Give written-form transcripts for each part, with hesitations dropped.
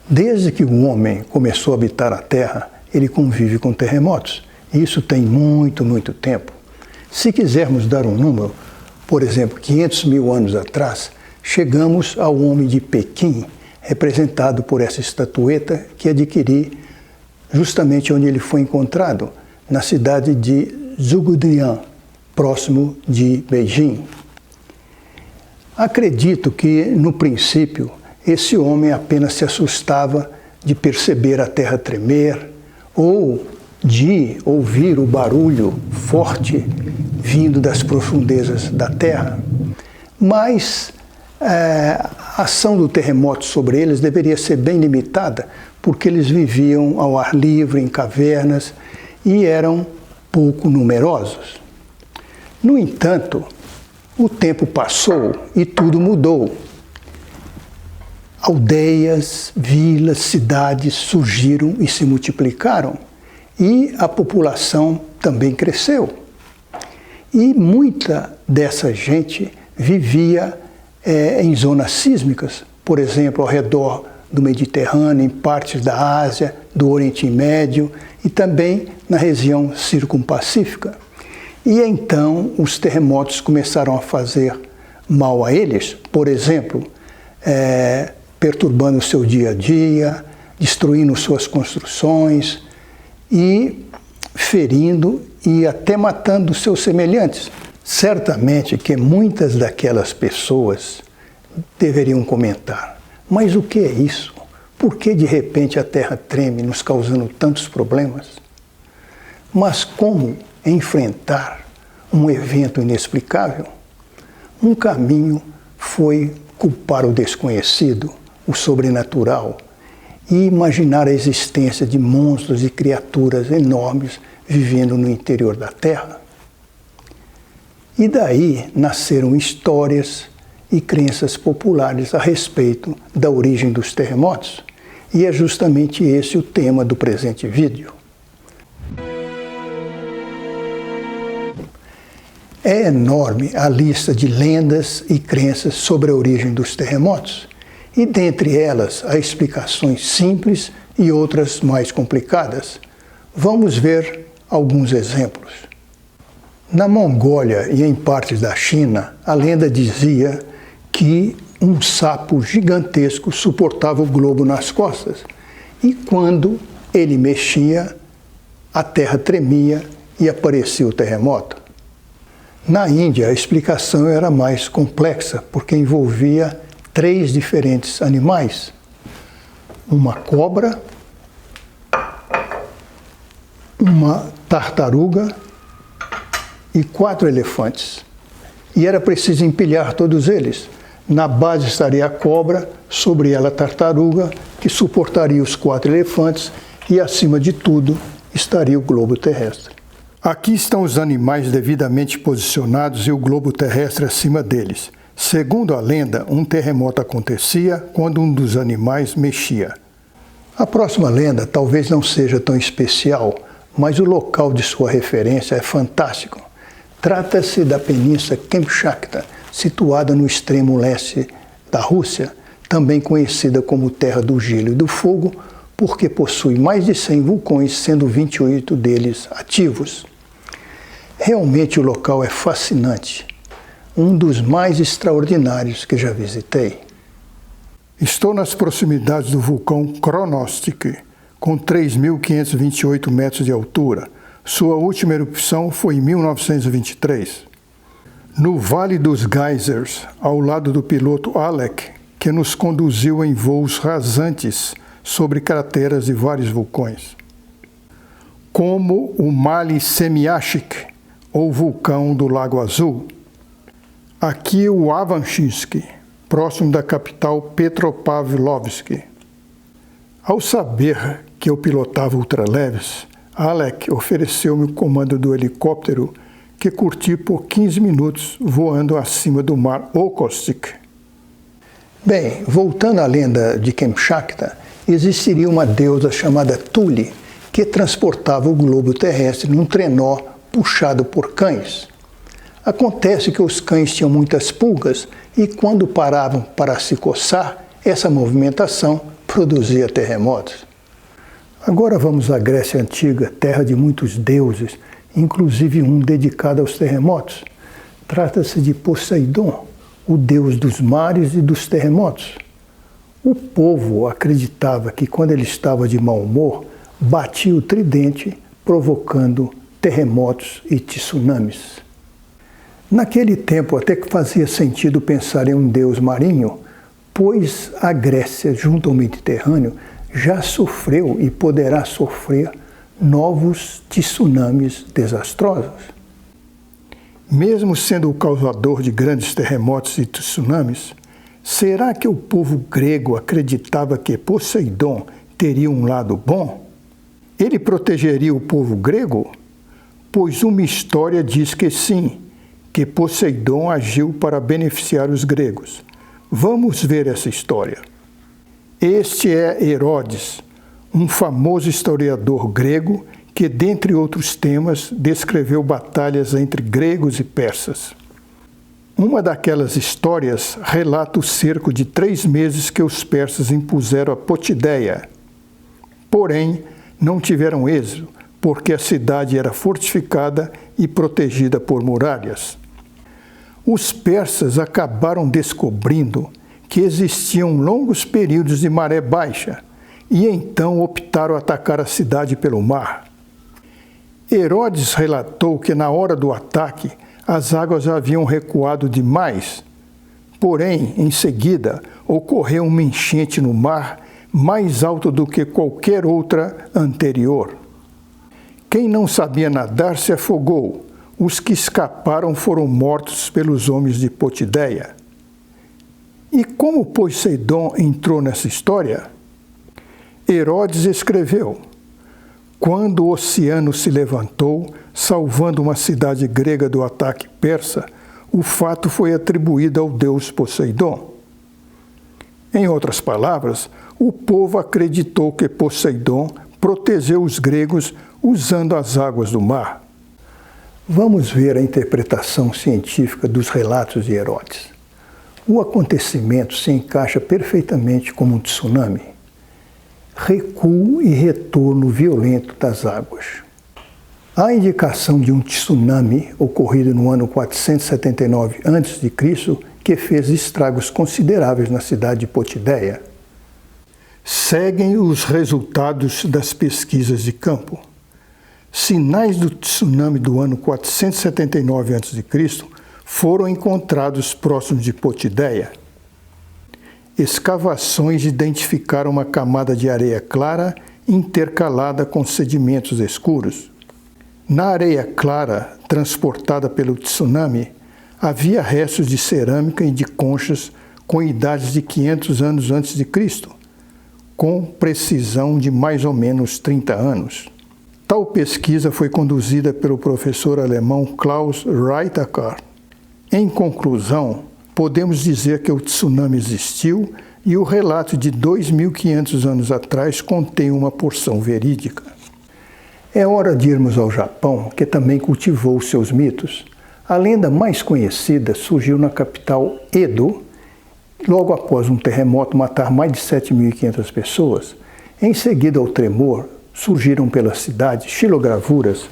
Desde que o homem começou a habitar a Terra, ele convive com terremotos. E isso tem muito tempo. Se quisermos dar um número, por exemplo, 500 mil anos atrás, chegamos ao homem de Pequim, representado por essa estatueta que adquiri justamente onde ele foi encontrado, na cidade de Zhugudian, próximo de Beijing. Acredito que, no princípio, esse homem apenas se assustava de perceber a terra tremer ou de ouvir o barulho forte vindo das profundezas da terra. Mas a ação do terremoto sobre eles deveria ser bem limitada, porque eles viviam ao ar livre, em cavernas, e eram pouco numerosos. No entanto, o tempo passou e tudo mudou. Aldeias, vilas, cidades surgiram e se multiplicaram, e a população também cresceu. E muita dessa gente vivia em zonas sísmicas, por exemplo, ao redor do Mediterrâneo, em partes da Ásia, do Oriente Médio e também na região circumpacífica. E então os terremotos começaram a fazer mal a eles, por exemplo, perturbando o seu dia a dia, destruindo suas construções e ferindo e até matando seus semelhantes. Certamente que muitas daquelas pessoas deveriam comentar: mas o que é isso? Por que de repente a Terra treme, nos causando tantos problemas? Mas como enfrentar um evento inexplicável? Um caminho foi culpar o desconhecido, o sobrenatural, e imaginar a existência de monstros e criaturas enormes vivendo no interior da Terra. E daí nasceram histórias e crenças populares a respeito da origem dos terremotos, e é justamente esse o tema do presente vídeo. É enorme a lista de lendas e crenças sobre a origem dos terremotos, e dentre elas há explicações simples e outras mais complicadas. Vamos ver alguns exemplos. Na Mongólia e em partes da China, a lenda dizia que um sapo gigantesco suportava o globo nas costas, e quando ele mexia, a terra tremia e aparecia o terremoto. Na Índia, a explicação era mais complexa, porque envolvia 3 diferentes animais: uma cobra, uma tartaruga e 4 elefantes. E era preciso empilhar todos eles. Na base estaria a cobra, sobre ela a tartaruga, que suportaria os 4 elefantes, e acima de tudo estaria o globo terrestre. Aqui estão os animais devidamente posicionados e o globo terrestre acima deles. Segundo a lenda, um terremoto acontecia quando um dos animais mexia. A próxima lenda talvez não seja tão especial, mas o local de sua referência é fantástico. Trata-se da península Kamchatka, situada no extremo leste da Rússia, também conhecida como Terra do Gelo e do Fogo, porque possui mais de 100 vulcões, sendo 28 deles ativos. Realmente o local é fascinante, um dos mais extraordinários que já visitei. Estou nas proximidades do vulcão Kronostik, com 3.528 metros de altura. Sua última erupção foi em 1923. No Vale dos Geysers, ao lado do piloto Alec, que nos conduziu em voos rasantes sobre crateras de vários vulcões. Como o Mali Semyashik, ou vulcão do Lago Azul. Aqui o Avanshinsky, próximo da capital Petropavlovsk. Ao saber que eu pilotava ultraleves, Alec ofereceu-me o comando do helicóptero, que curti por 15 minutos voando acima do mar Okhotsk. Bem, voltando à lenda de Kamchatka, existiria uma deusa chamada Tuli, que transportava o globo terrestre num trenó puxado por cães. Acontece que os cães tinham muitas pulgas e quando paravam para se coçar, essa movimentação produzia terremotos. Agora vamos à Grécia Antiga, terra de muitos deuses, inclusive um dedicado aos terremotos. Trata-se de Poseidon, o deus dos mares e dos terremotos. O povo acreditava que quando ele estava de mau humor, batia o tridente, provocando terremotos e tsunamis. Naquele tempo até que fazia sentido pensar em um deus marinho, pois a Grécia, junto ao Mediterrâneo, já sofreu e poderá sofrer novos tsunamis desastrosos. Mesmo sendo o causador de grandes terremotos e tsunamis, será que o povo grego acreditava que Poseidon teria um lado bom? Ele protegeria o povo grego? Pois uma história diz que sim, que Poseidon agiu para beneficiar os gregos. Vamos ver essa história. Este é Herodes, um famoso historiador grego que, dentre outros temas, descreveu batalhas entre gregos e persas. Uma daquelas histórias relata o cerco de 3 meses que os persas impuseram a Potideia. Porém, não tiveram êxito, porque a cidade era fortificada e protegida por muralhas. Os persas acabaram descobrindo que existiam longos períodos de maré baixa e então optaram atacar a cidade pelo mar. Herodes relatou que na hora do ataque as águas haviam recuado demais, porém, em seguida, ocorreu uma enchente no mar mais alta do que qualquer outra anterior. Quem não sabia nadar se afogou, os que escaparam foram mortos pelos homens de Potideia. E como Poseidon entrou nessa história? Herodes escreveu: quando o oceano se levantou, salvando uma cidade grega do ataque persa, o fato foi atribuído ao deus Poseidon. Em outras palavras, o povo acreditou que Poseidon protegeu os gregos usando as águas do mar. Vamos ver a interpretação científica dos relatos de Herodes. O acontecimento se encaixa perfeitamente como um tsunami. Recuo e retorno violento das águas. Há indicação de um tsunami ocorrido no ano 479 a.C., que fez estragos consideráveis na cidade de Potideia. Seguem os resultados das pesquisas de campo. Sinais do tsunami do ano 479 a.C. foram encontrados próximos de Potideia. Escavações identificaram uma camada de areia clara intercalada com sedimentos escuros. Na areia clara, transportada pelo tsunami, havia restos de cerâmica e de conchas com idades de 500 anos antes de Cristo, com precisão de mais ou menos 30 anos. Tal pesquisa foi conduzida pelo professor alemão Klaus Reithacker. Em conclusão, podemos dizer que o tsunami existiu e o relato de 2.500 anos atrás contém uma porção verídica. É hora de irmos ao Japão, que também cultivou seus mitos. A lenda mais conhecida surgiu na capital Edo, logo após um terremoto matar mais de 7.500 pessoas. Em seguida ao tremor, surgiram pela cidade xilogravuras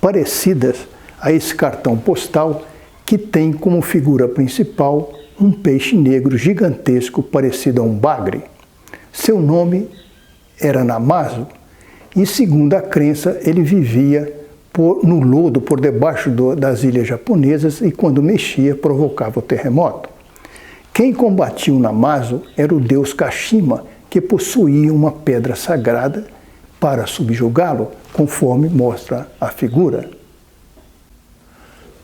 parecidas a esse cartão postal que tem como figura principal um peixe negro gigantesco parecido a um bagre. Seu nome era Namazo e, segundo a crença, ele vivia no lodo por debaixo das ilhas japonesas e, quando mexia, provocava o terremoto. Quem combatia o Namazo era o deus Kashima, que possuía uma pedra sagrada para subjugá-lo, conforme mostra a figura.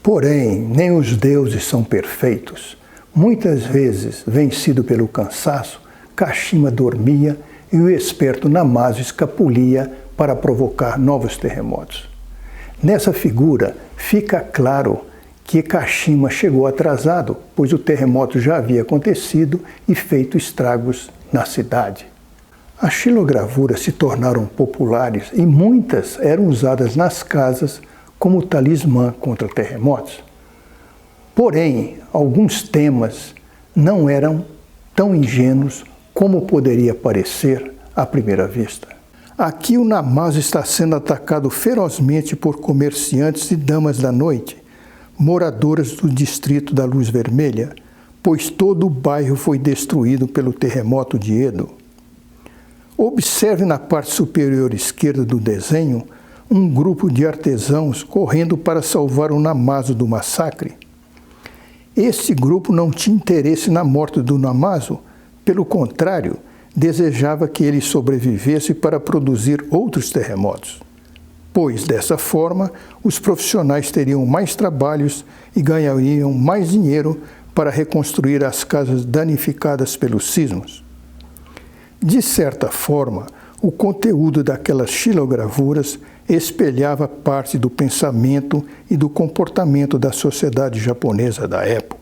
Porém, nem os deuses são perfeitos. Muitas vezes, vencido pelo cansaço, Kashima dormia e o esperto Namazo escapulia para provocar novos terremotos. Nessa figura, fica claro que Kashima chegou atrasado, pois o terremoto já havia acontecido e feito estragos na cidade. As xilogravuras se tornaram populares e muitas eram usadas nas casas como talismã contra terremotos. Porém, alguns temas não eram tão ingênuos como poderia parecer à primeira vista. Aqui o Namazo está sendo atacado ferozmente por comerciantes e damas da noite, moradoras do distrito da Luz Vermelha, pois todo o bairro foi destruído pelo terremoto de Edo. Observe na parte superior esquerda do desenho um grupo de artesãos correndo para salvar o Namazo do massacre. Este grupo não tinha interesse na morte do Namazo, pelo contrário, desejava que ele sobrevivesse para produzir outros terremotos, pois dessa forma os profissionais teriam mais trabalhos e ganhariam mais dinheiro para reconstruir as casas danificadas pelos sismos. De certa forma, o conteúdo daquelas xilogravuras espelhava parte do pensamento e do comportamento da sociedade japonesa da época.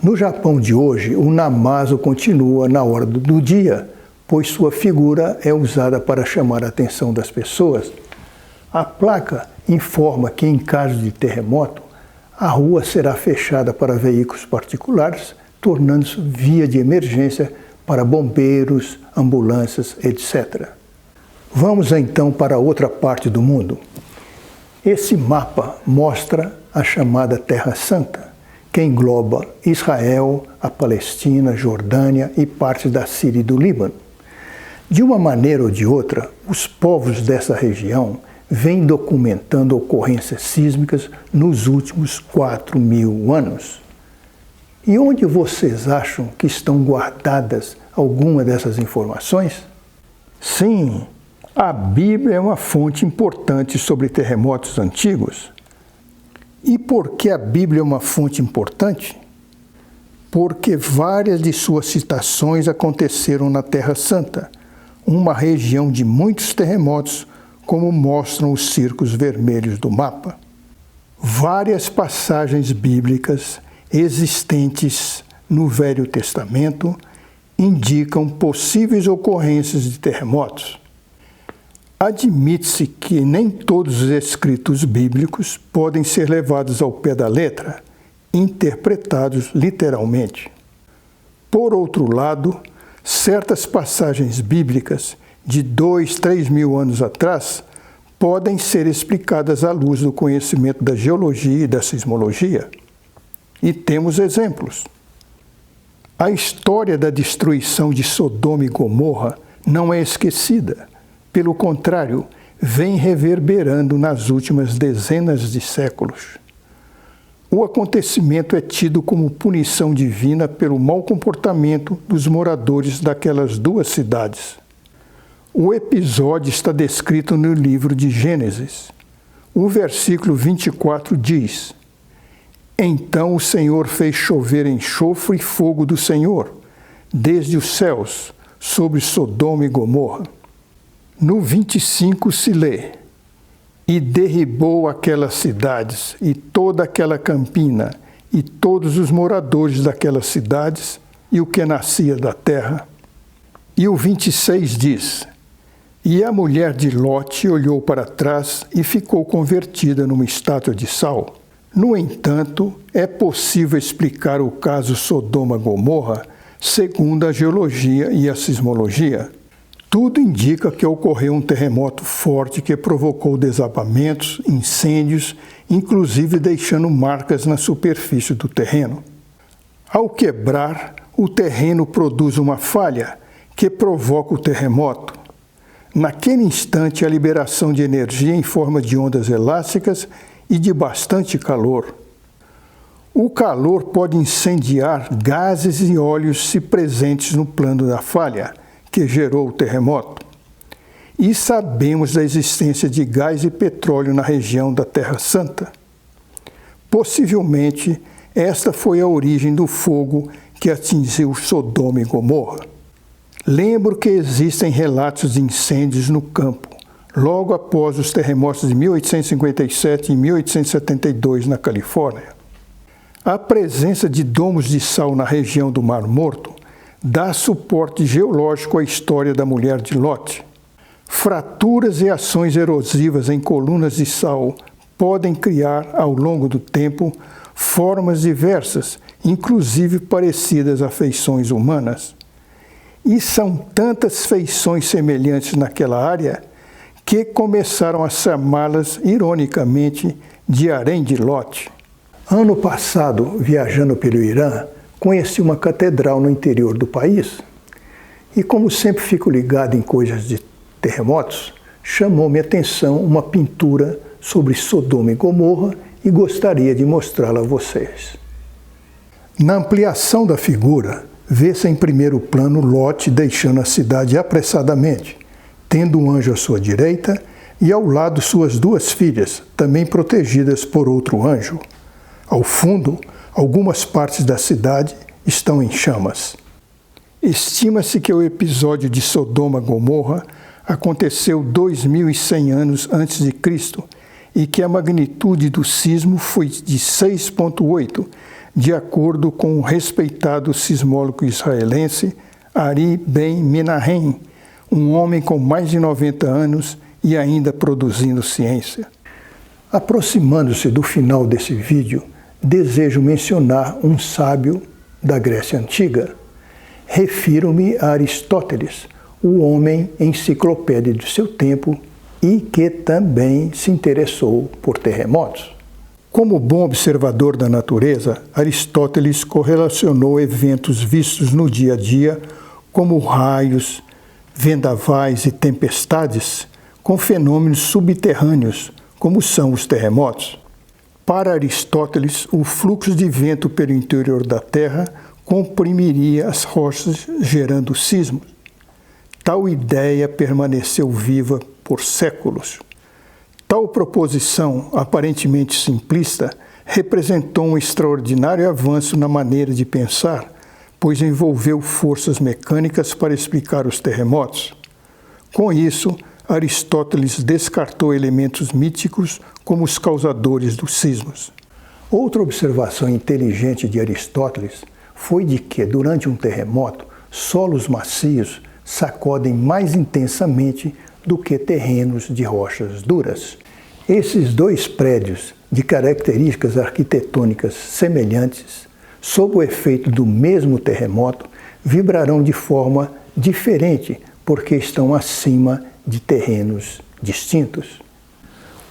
No Japão de hoje, o Namazo continua na ordem do dia, pois sua figura é usada para chamar a atenção das pessoas. A placa informa que, em caso de terremoto, a rua será fechada para veículos particulares, tornando-se via de emergência para bombeiros, ambulâncias, etc. Vamos então para outra parte do mundo. Esse mapa mostra a chamada Terra Santa, que engloba Israel, a Palestina, Jordânia e partes da Síria e do Líbano. De uma maneira ou de outra, os povos dessa região vêm documentando ocorrências sísmicas nos últimos 4.000 anos. E onde vocês acham que estão guardadas algumas dessas informações? Sim, a Bíblia é uma fonte importante sobre terremotos antigos. E por que a Bíblia é uma fonte importante? Porque várias de suas citações aconteceram na Terra Santa, uma região de muitos terremotos, como mostram os círculos vermelhos do mapa. Várias passagens bíblicas existentes no Velho Testamento indicam possíveis ocorrências de terremotos. Admite-se que nem todos os escritos bíblicos podem ser levados ao pé da letra, interpretados literalmente. Por outro lado, certas passagens bíblicas de 2-3 mil anos atrás podem ser explicadas à luz do conhecimento da geologia e da sismologia. E temos exemplos. A história da destruição de Sodoma e Gomorra não é esquecida. Pelo contrário, vem reverberando nas últimas dezenas de séculos. O acontecimento é tido como punição divina pelo mau comportamento dos moradores daquelas duas cidades. O episódio está descrito no livro de Gênesis. O versículo 24 diz: Então o Senhor fez chover enxofre e fogo do Senhor, desde os céus, sobre Sodoma e Gomorra. No 25 se lê: E derribou aquelas cidades, e toda aquela campina, e todos os moradores daquelas cidades, e o que nascia da terra. E o 26 diz: E a mulher de Lote olhou para trás e ficou convertida numa estátua de sal. No entanto, é possível explicar o caso Sodoma-Gomorra segundo a geologia e a sismologia. Tudo indica que ocorreu um terremoto forte que provocou desabamentos, incêndios, inclusive deixando marcas na superfície do terreno. Ao quebrar, o terreno produz uma falha que provoca o terremoto. Naquele instante, a liberação de energia em forma de ondas elásticas e de bastante calor. O calor pode incendiar gases e óleos se presentes no plano da falha, que gerou o terremoto. E sabemos da existência de gás e petróleo na região da Terra Santa. Possivelmente, esta foi a origem do fogo que atingiu Sodoma e Gomorra. Lembro que existem relatos de incêndios no campo, logo após os terremotos de 1857 e 1872 na Califórnia. A presença de domos de sal na região do Mar Morto dá suporte geológico à história da mulher de Lote. Fraturas e ações erosivas em colunas de sal podem criar, ao longo do tempo, formas diversas, inclusive parecidas a feições humanas. E são tantas feições semelhantes naquela área que começaram a chamá-las, ironicamente, de harém de Lot. Ano passado, viajando pelo Irã, conheci uma catedral no interior do país e, como sempre fico ligado em coisas de terremotos, chamou-me a atenção uma pintura sobre Sodoma e Gomorra e gostaria de mostrá-la a vocês. Na ampliação da figura, vê-se em primeiro plano Lot deixando a cidade apressadamente, tendo um anjo à sua direita e ao lado suas duas filhas, também protegidas por outro anjo. Ao fundo, algumas partes da cidade estão em chamas. Estima-se que o episódio de Sodoma e Gomorra aconteceu 2100 anos antes de Cristo e que a magnitude do sismo foi de 6,8, de acordo com o respeitado sismólogo israelense Ari Ben Menahem, um homem com mais de 90 anos e ainda produzindo ciência. Aproximando-se do final desse vídeo, desejo mencionar um sábio da Grécia Antiga. Refiro-me a Aristóteles, o homem enciclopédia do seu tempo e que também se interessou por terremotos. Como bom observador da natureza, Aristóteles correlacionou eventos vistos no dia a dia, como raios, vendavais e tempestades, com fenômenos subterrâneos, como são os terremotos. Para Aristóteles, o fluxo de vento pelo interior da Terra comprimiria as rochas, gerando sismos. Tal ideia permaneceu viva por séculos. Tal proposição, aparentemente simplista, representou um extraordinário avanço na maneira de pensar, pois envolveu forças mecânicas para explicar os terremotos. Com isso, Aristóteles descartou elementos míticos como os causadores dos sismos. Outra observação inteligente de Aristóteles foi de que, durante um terremoto, solos macios sacodem mais intensamente do que terrenos de rochas duras. Esses dois prédios, de características arquitetônicas semelhantes, sob o efeito do mesmo terremoto, vibrarão de forma diferente porque estão acima de terrenos distintos.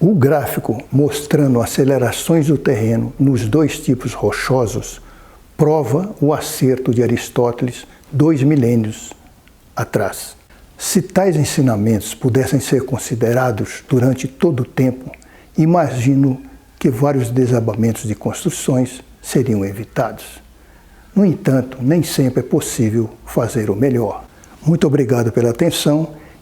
O gráfico mostrando acelerações do terreno nos dois tipos rochosos prova o acerto de Aristóteles 2 milênios atrás. Se tais ensinamentos pudessem ser considerados durante todo o tempo, imagino que vários desabamentos de construções seriam evitados. No entanto, nem sempre é possível fazer o melhor. Muito obrigado pela atenção